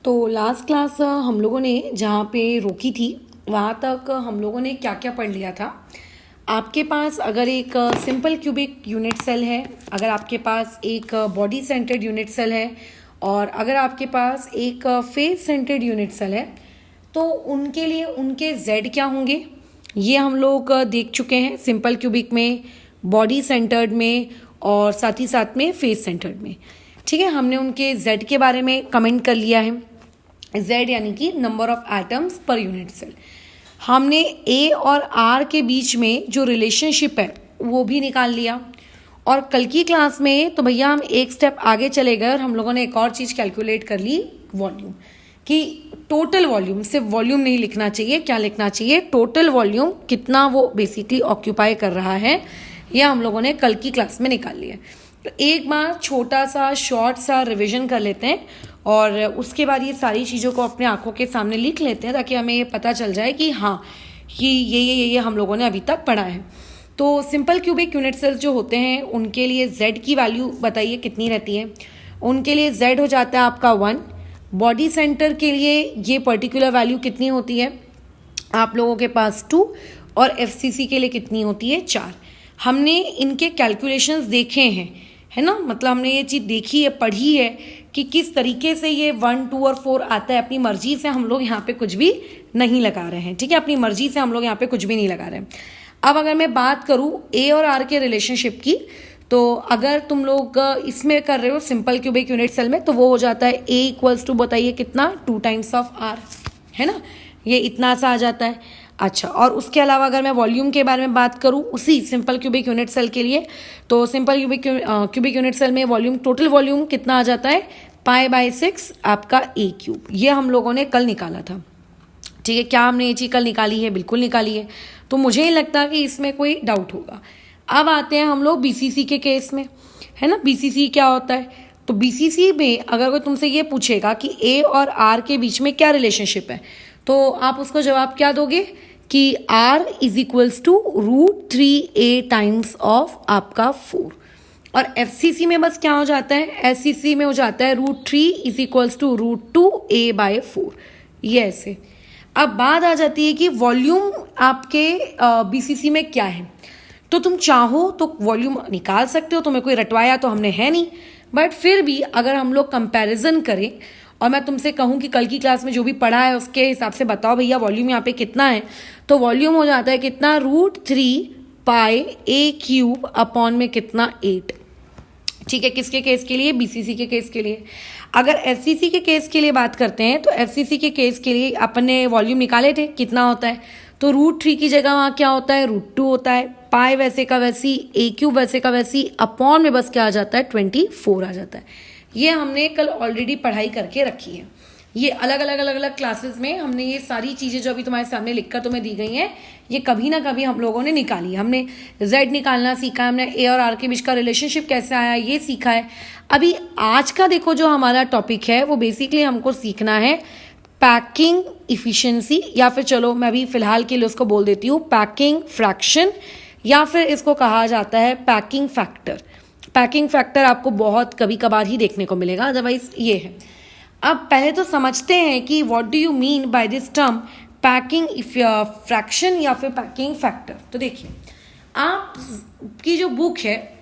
तो last class हम लोगों ने जहाँ पे रोकी थी वहाँ तक हम लोगों ने क्या क्या पढ़ लिया था। आपके पास अगर एक सिंपल क्यूबिक यूनिट सेल है, अगर आपके पास एक बॉडी सेंटर्ड यूनिट सेल है और अगर आपके पास एक फेस सेंटर्ड यूनिट सेल है, तो उनके लिए उनके z क्या होंगे ये हम लोग देख चुके हैं। सिंपल क्यूबिक में, बॉडी सेंटर्ड में और साथ ही साथ में फेस सेंटर्ड में। ठीक है, हमने उनके z के बारे में कमेंट कर लिया है। z यानी कि number of atoms per unit cell. हमने a और r के बीच में जो रिलेशनशिप है वो भी निकाल लिया। और कल की क्लास में तो भैया हम एक स्टेप आगे चले गए और हम लोगों ने एक और चीज़ कैलकुलेट कर ली, वॉल्यूम। कि टोटल वॉल्यूम, सिर्फ वॉल्यूम नहीं लिखना चाहिए, क्या लिखना चाहिए, टोटल वॉल्यूम कितना वो बेसिकली ऑक्यूपाई कर रहा है, यह हम लोगों ने कल की क्लास में निकाल लिया। तो एक बार छोटा सा शॉर्ट सा रिवीजन कर लेते हैं और उसके बाद ये सारी चीज़ों को अपने आंखों के सामने लिख लेते हैं ताकि हमें ये पता चल जाए कि हाँ ये हम लोगों ने अभी तक पढ़ा है। तो सिंपल क्यूबिक यूनिट सेल्स जो होते हैं उनके लिए z की वैल्यू बताइए कितनी रहती है। उनके लिए z हो जाता है आपका 1। बॉडी सेंटर के लिए ये पर्टिकुलर वैल्यू कितनी होती है आप लोगों के पास 2 और FCC के लिए कितनी होती है 4। हमने इनके कैलकुलेशंस देखे हैं, है ना, मतलब हमने ये चीज़ देखी है, पढ़ी है कि किस तरीके से ये 1, 2 और 4 आता है। अपनी मर्जी से हम लोग यहाँ पे कुछ भी नहीं लगा रहे हैं, ठीक है, अपनी मर्जी से हम लोग यहाँ पे कुछ भी नहीं लगा रहे हैं। अब अगर मैं बात करूँ A और R के रिलेशनशिप की, तो अगर तुम लोग इसमें कर रहे हो सिंपल क्यूबिक यूनिट सेल में, तो वो हो जाता है A इक्वल्स टू बताइए कितना 2 टाइम्स ऑफ R, है ना, ये इतना सा आ जाता है। अच्छा, और उसके अलावा अगर मैं वॉल्यूम के बारे में बात करूँ उसी सिंपल क्यूबिक यूनिट सेल के लिए, तो सिंपल क्यूबिक यूनिट सेल में वॉल्यूम, टोटल वॉल्यूम कितना आ जाता है π/6 आपका A³। ये हम लोगों ने कल निकाला था। ठीक है, क्या हमने ये चीज़ कल निकाली है? बिल्कुल निकाली है। तो मुझे नहीं लगता कि इसमें कोई डाउट होगा। अब आते हैं हम लोग BCC के केस में, है ना। BCC क्या होता है? तो BCC में अगर कोई तुमसे ये पूछेगा कि A और R के बीच में क्या रिलेशनशिप है, तो आप उसको जवाब क्या दोगे कि R is equals to √3A times of आपका 4। और FCC में बस क्या हो जाता है, SCC में हो जाता है √3 इज इक्वल्स टू √2A/4, ये ऐसे। अब बात आ जाती है कि वॉल्यूम आपके BCC में क्या है। तो तुम चाहो तो वॉल्यूम निकाल सकते हो, तुम्हें कोई रटवाया तो हमने है नहीं, बट फिर भी अगर हम लोग कंपैरिजन करें और मैं तुमसे कहूँ कि कल की क्लास में जो भी पढ़ा है उसके हिसाब से बताओ भैया वॉल्यूम यहाँ पे कितना है, तो वॉल्यूम हो जाता है कितना √3πA³ अपॉन में कितना 8। ठीक है, किसके केस के लिए? BCC के केस के लिए। अगर FCC के केस के लिए बात करते हैं तो FCC के केस के लिए अपन ने वॉल्यूम निकाले थे, कितना होता है, तो √3 की जगह वहाँ क्या होता है, √2 होता है। पाई वैसे का वैसी, A³ वैसे का वैसी, अपॉन में बस क्या आ जाता है 24 आ जाता है। ये हमने कल ऑलरेडी पढ़ाई करके रखी है। ये अलग अलग क्लासेस में हमने ये सारी चीज़ें जो अभी तुम्हारे सामने लिखकर तुम्हें दी गई हैं, ये कभी ना कभी हम लोगों ने निकाली। हमने Z निकालना सीखा है, हमने A और R के बीच का रिलेशनशिप कैसे आया ये सीखा है। अभी आज का देखो जो हमारा टॉपिक है वो बेसिकली हमको सीखना है पैकिंग इफिशिएंसी, या फिर चलो मैं अभी फिलहाल के लिए उसको बोल देती हूँ पैकिंग फ्रैक्शन, या फिर इसको कहा जाता है पैकिंग फैक्टर। पैकिंग फैक्टर आपको बहुत कभी कभार ही देखने को मिलेगा, अदरवाइज ये है। अब पहले तो समझते हैं कि what do you mean by this term packing fraction या फिर पैकिंग फैक्टर। तो देखिए, आपकी जो बुक है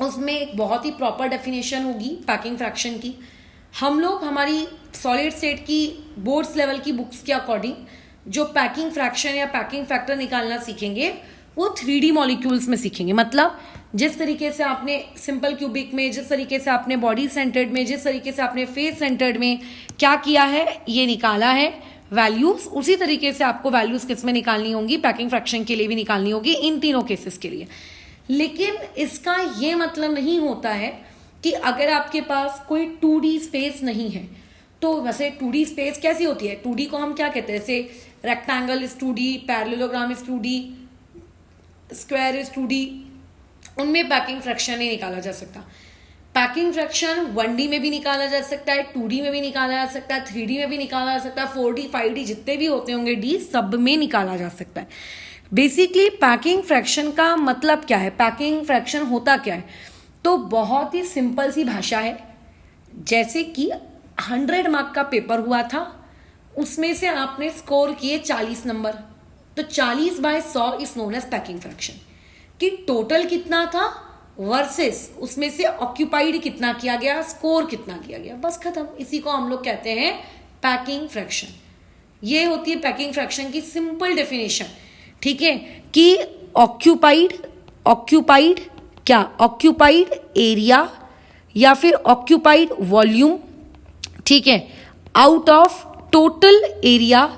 उसमें एक बहुत ही प्रॉपर डेफिनेशन होगी पैकिंग फ्रैक्शन की। हम लोग हमारी सॉलिड स्टेट की बोर्ड्स लेवल की बुक्स के अकॉर्डिंग जो पैकिंग फ्रैक्शन या पैकिंग फैक्टर निकालना सीखेंगे वो 3D मॉलिक्यूल्स में सीखेंगे। मतलब जिस तरीके से आपने सिंपल क्यूबिक में, जिस तरीके से आपने बॉडी सेंटर्ड में, जिस तरीके से आपने फेस सेंटर्ड में क्या किया है, ये निकाला है वैल्यूज, उसी तरीके से आपको वैल्यूज किस में निकालनी होंगी, पैकिंग फ्रैक्शन के लिए भी निकालनी होगी, इन तीनों केसेस के लिए। लेकिन इसका ये मतलब नहीं होता है कि अगर आपके पास कोई 2D स्पेस नहीं है, तो वैसे 2D स्पेस कैसी होती है, 2D को हम क्या कहते हैं, जैसे rectangle is 2D, parallelogram is 2D, square is 2D, उनमें पैकिंग फ्रैक्शन नहीं निकाला जा सकता। पैकिंग फ्रैक्शन 1D में भी निकाला जा सकता है, 2D में भी निकाला जा सकता है, 3D में भी निकाला जा सकता है, 4D 5D जितने भी होते होंगे D, सब में निकाला जा सकता है। बेसिकली पैकिंग फ्रैक्शन का मतलब क्या है, पैकिंग फ्रैक्शन होता क्या है, तो बहुत ही सिंपल सी भाषा है। जैसे कि 100 मार्क का पेपर हुआ था, उसमें से आपने स्कोर किए 40 नंबर, तो 40/100 is known as packing fraction. कि टोटल कितना था वर्सेस उसमें से ऑक्यूपाइड कितना किया गया, स्कोर कितना किया गया, बस खत्म। इसी को हम लोग कहते हैं पैकिंग फ्रैक्शन। ये होती है पैकिंग फ्रैक्शन की सिंपल डेफिनेशन। ठीक है, कि ऑक्यूपाइड क्या, ऑक्यूपाइड एरिया या फिर ऑक्यूपाइड वॉल्यूम, ठीक है, आउट ऑफ टोटल एरिया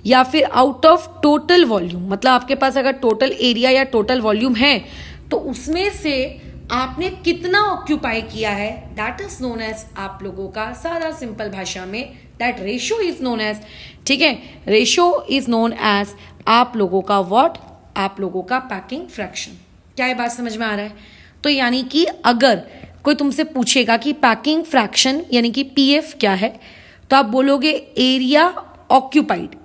या फिर आउट ऑफ टोटल वॉल्यूम। मतलब आपके पास अगर टोटल एरिया या टोटल वॉल्यूम है तो उसमें से आपने कितना ऑक्यूपाई किया है, दैट इज नोन एज, आप लोगों का सादा सिंपल भाषा में that ratio is known as, ठीक है, रेशियो इज नोन एज आप लोगों का व्हाट, आप लोगों का पैकिंग फ्रैक्शन। क्या ये बात समझ में आ रहा है? तो यानी कि अगर कोई तुमसे पूछेगा कि पैकिंग फ्रैक्शन यानी कि पीएफ क्या है, तो आप बोलोगे एरिया ऑक्यूपाइड।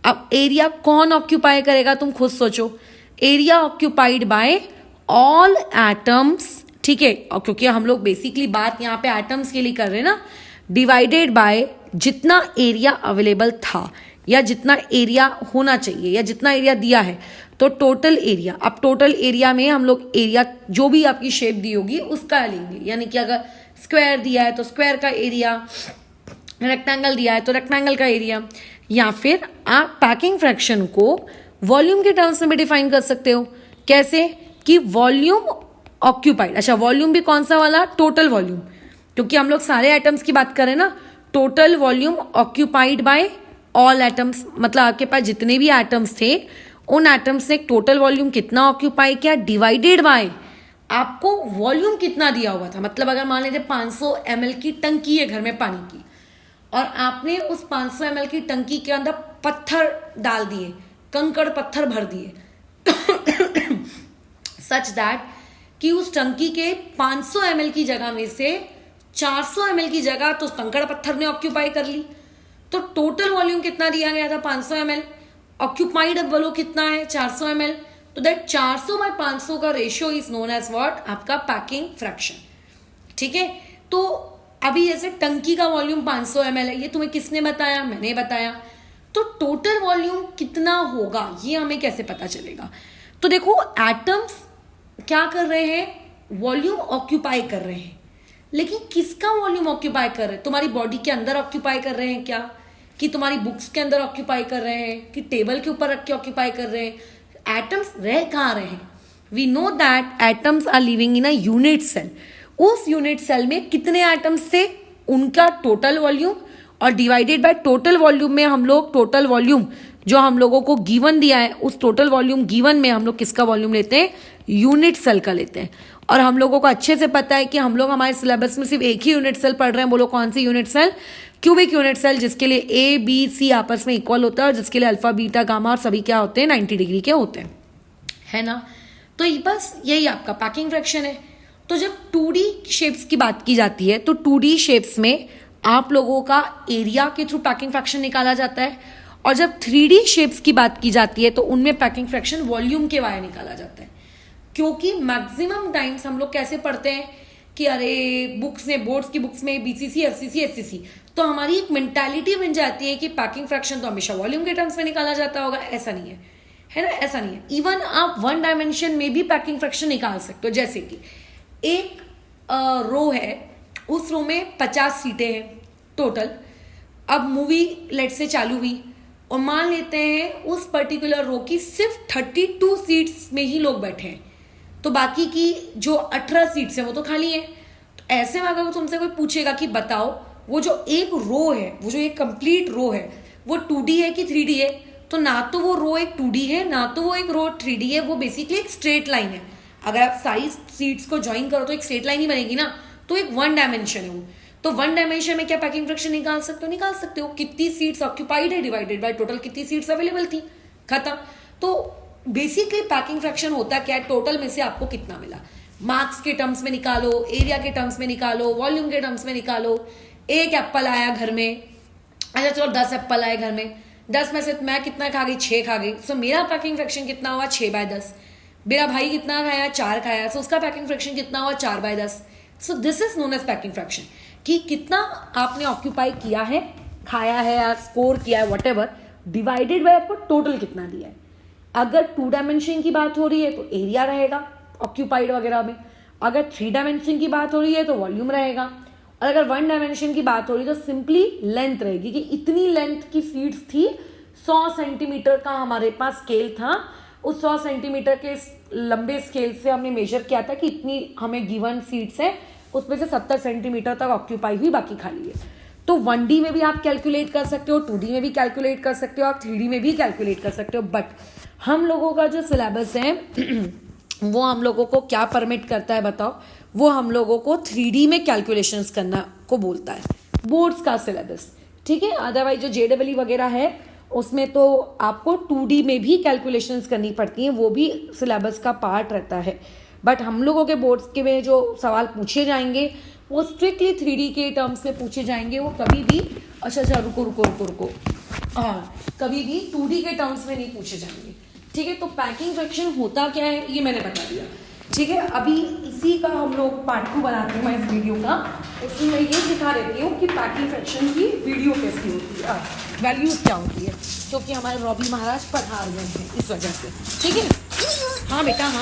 अब एरिया कौन ऑक्यूपाई करेगा, तुम खुद सोचो। Area occupied by all atoms, ठीक है, और क्योंकि हम लोग बेसिकली बात यहाँ पे एटम्स के लिए कर रहे हैं ना, डिवाइडेड बाय जितना एरिया अवेलेबल था या जितना एरिया होना चाहिए या जितना एरिया दिया है, तो टोटल एरिया। अब टोटल एरिया में हम लोग एरिया जो भी आपकी शेप दी होगी उसका लेंगे, यानी कि अगर स्क्वायर दिया है तो स्क्वायर का एरिया, रेक्टेंगल दिया है तो रेक्टेंगल का एरिया, या फिर आप पैकिंग फ्रैक्शन को वॉल्यूम के टर्म्स में भी डिफाइन कर सकते हो। कैसे? कि वॉल्यूम ऑक्यूपाइड, अच्छा वॉल्यूम भी कौन सा वाला, टोटल वॉल्यूम, क्योंकि हम लोग सारे एटम्स की बात करें ना, total volume occupied by all atoms. मतलब आपके पास जितने भी एटम्स थे उन एटम्स ने टोटल वॉल्यूम कितना ऑक्यूपाई किया, डिवाइडेड बाय आपको वॉल्यूम कितना दिया हुआ था। मतलब अगर मान लीजिए 500 ml की टंकी है घर में पानी की, और आपने उस 500 ml की टंकी के अंदर पत्थर डाल दिए, कंकड़ पत्थर भर दिए सच दैट कि उस टंकी के 500 ml की जगह में से 400 ml की जगह तो कंकड़ पत्थर ने ऑक्यूपाई कर ली। तो टोटल वॉल्यूम कितना दिया गया था, 500 ml, ऑक्यूपाइड अब बोलो कितना है, 400 ml। तो दैट 400/500 का ratio is known as what, आपका पैकिंग फ्रैक्शन। ठीक है, तो अभी जैसे टंकी का वॉल्यूम 500 ml है, ये तुम्हें किसने बताया, मैंने बताया। तो टोटल वॉल्यूम कितना होगा ये हमें कैसे पता चलेगा? तो देखो एटम्स क्या कर रहे हैं, वॉल्यूम ऑक्यूपाई कर रहे हैं, लेकिन किसका वॉल्यूम ऑक्यूपाई कर रहे हैं? तुम्हारी बॉडी के अंदर ऑक्यूपाई कर रहे हैं क्या, कि तुम्हारी बुक्स के अंदर ऑक्यूपाई कर रहे हैं, कि टेबल के ऊपर रख के ऑक्यूपाई कर रहे हैं? एटम्स रह कहाँ रहे हैं? We know that atoms are living in a unit cell. उस यूनिट सेल में कितने एटम्स थे, उनका टोटल वॉल्यूम, और डिवाइडेड बाय टोटल वॉल्यूम में हम लोग टोटल वॉल्यूम जो हम लोगों को गिवन दिया है, उस टोटल वॉल्यूम गिवन में हम लोग किसका वॉल्यूम लेते हैं, यूनिट सेल का लेते हैं। और हम लोगों को अच्छे से पता है कि हम लोग हमारे सिलेबस में सिर्फ एक ही यूनिट सेल पढ़ रहे हैं। बोलो कौन सी unit cell? Cubic unit cell, जिसके लिए ए बी सी आपस में इक्वल होता है और जिसके लिए अल्फा बीटा गामा और सभी क्या होते हैं, 90 डिग्री के होते हैं, है ना। तो बस यही आपका पैकिंग फ्रैक्शन है। तो जब 2D शेप्स की बात की जाती है तो 2D शेप्स में आप लोगों का एरिया के थ्रू पैकिंग फ्रैक्शन निकाला जाता है, और जब 3D शेप्स की बात की जाती है तो उनमें पैकिंग फ्रैक्शन वॉल्यूम के वाया निकाला जाता है। क्योंकि मैक्सिमम टाइम्स हम लोग कैसे पढ़ते हैं कि अरे बुक्स में, बोर्ड्स की बुक्स में बीसीसी एफसीसी एससीसी, तो हमारी एक मेंटालिटी बन जाती है कि पैकिंग फ्रैक्शन तो हमेशा वॉल्यूम के टर्म्स में निकाला जाता होगा। ऐसा नहीं है ना, ऐसा नहीं है। इवन आप 1 डायमेंशन में भी पैकिंग फ्रैक्शन निकाल सकते हो। जैसे कि एक रो है, उस रो में 50 सीटें हैं टोटल। अब मूवी लेट से चालू हुई और मान लेते हैं उस पर्टिकुलर रो की सिर्फ 32 सीट्स में ही लोग बैठे हैं, तो बाकी की जो 18 सीट्स हैं वो तो खाली हैं। तो ऐसे में अगर तुमसे कोई पूछेगा कि बताओ वो जो एक रो है, वो जो एक कंप्लीट रो है, वो 2D है कि 3D है, तो ना तो वो रो एक 2D है, ना तो वो एक रो 3D है, वो बेसिकली एक स्ट्रेट लाइन है। अगर आप सारी सीट्स को ज्वाइन करो तो एक स्ट्रेट लाइन ही बनेगी ना, तो एक 1 डायमेंशन है वो। तो 1 डायमेंशन में क्या पैकिंग फ्रैक्शन निकाल सकते हो? निकाल सकते हो। कितनी सीट्स ऑक्यूपाइड है डिवाइडेड बाय टोटल कितनी सीट्स अवेलेबल थी, खत्म। तो बेसिकली पैकिंग फ्रैक्शन होता क्या है, टोटल में से आपको कितना मिला, मार्क्स के टर्म्स में निकालो, एरिया के टर्म्स में निकालो, वॉल्यूम के टर्म्स में निकालो। एक एप्पल आया घर में, अच्छा चलो 10 एप्पल आए घर में, 10 में से मैं कितना खा गई, 6 खा गई, सो मेरा पैकिंग फ्रैक्शन कितना हुआ, 6/10। मेरा भाई कितना खाया, 4 खाया, सो उसका पैकिंग फ्रैक्शन कितना हुआ, 4/10। So this is known as packing fraction. कि कितना आपने ऑक्यूपाई किया है, खाया है या स्कोर किया है व्हाटएवर, डिवाइडेड बाय आपको टोटल कितना दिया है। अगर 2 डायमेंशन की बात हो रही है तो एरिया रहेगा ऑक्यूपाइड वगैरह में, अगर 3 डायमेंशन की बात हो रही है तो वॉल्यूम रहेगा, और अगर 1 डायमेंशन की बात हो रही है तो सिंपली लेंथ रहेगी कि इतनी लेंथ की सीट्स थी। 100 सेंटीमीटर का हमारे पास स्केल था, उस 100 सेंटीमीटर के लंबे स्केल से हमने मेजर किया था कि इतनी हमें गिवन सीट्स है, उसमें से 70 सेंटीमीटर तक ऑक्यूपाई हुई, बाकी खाली है। तो 1D में भी आप कैलकुलेट कर सकते हो, 2D में भी कैलकुलेट कर सकते हो, आप 3D में भी कैलकुलेट कर सकते हो। बट हम लोगों का जो सिलेबस है वो हम लोगों को क्या परमिट करता है बताओ, वो हम लोगों को 3D में कैलकुलेशंस करना को बोलता है, बोर्ड्स का सिलेबस, ठीक है। अदरवाइज जो JEE वगैरह है उसमें तो आपको 2D में भी कैलकुलेशंस करनी पड़ती हैं, वो भी सिलेबस का पार्ट रहता है। बट हम लोगों के बोर्ड्स के में जो सवाल पूछे जाएंगे वो स्ट्रिक्टली 3D के टर्म्स में पूछे जाएंगे, वो कभी भी अच्छा रुको हाँ, कभी भी 2D के टर्म्स में नहीं पूछे जाएंगे, ठीक है। तो पैकिंग फ्रैक्शन होता क्या है ये मैंने बता दिया, ठीक है। अभी इसी का हम लोग पार्ट 2 बनाते हैं मैं इस वीडियो का, उसमें मैं ये दिखा देती हूँ कि पैकिंग फ्रैक्शन की वीडियो कैसी होती है, वैल्यूज क्या होती है, क्योंकि हमारे रॉबी महाराज पढ़ा रहे हैं इस वजह से, ठीक है। हाँ बेटा हाँ।